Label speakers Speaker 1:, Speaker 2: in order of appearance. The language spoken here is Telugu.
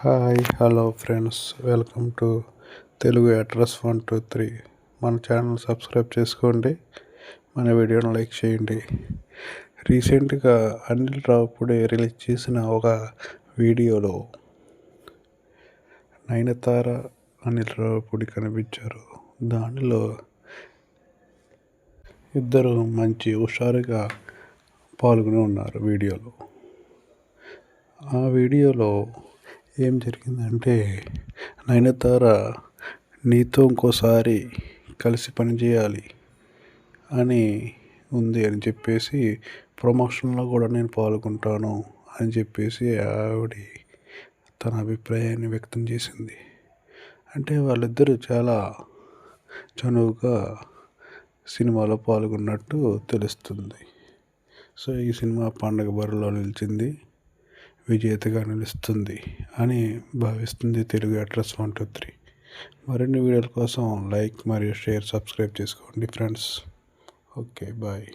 Speaker 1: Hi hello friends, welcome to Telugu address 123. మన ఛానల్ సబ్స్క్రైబ్ చేసుకోండి, మన వీడియోను లైక్ చేయండి. రీసెంట్గా అనిల్ రావిపూడి రిలీజ్ చేసిన ఒక వీడియోలో నయనతార అనిల్ రావిపూడి కనిపించారు. దానిలో ఇద్దరు మంచి హుషారుగా పాల్గొని ఉన్నారు. ఆ వీడియోలో ఏం జరిగిందంటే, నయనతార నీతో ఇంకోసారి కలిసి పనిచేయాలి అని ఉంది అని చెప్పేసి, ప్రమోషన్లో కూడా నేను పాల్గొంటాను అని చెప్పేసి ఆవిడ తన అభిప్రాయాన్ని వ్యక్తం చేసింది. అంటే వాళ్ళిద్దరూ చాలా చనువుగా సినిమాలో పాల్గొన్నట్టు తెలుస్తుంది. సో ఈ సినిమా పండగ బరిలో నిలిచింది, విజేతగా నిలుస్తుంది అని భావిస్తుంది తెలుగు అడ్రస్ 123. మరిన్ని వీడియోల కోసం లైక్ మరియు షేర్, సబ్స్క్రైబ్ చేసుకోండి ఫ్రెండ్స్. Okay, bye.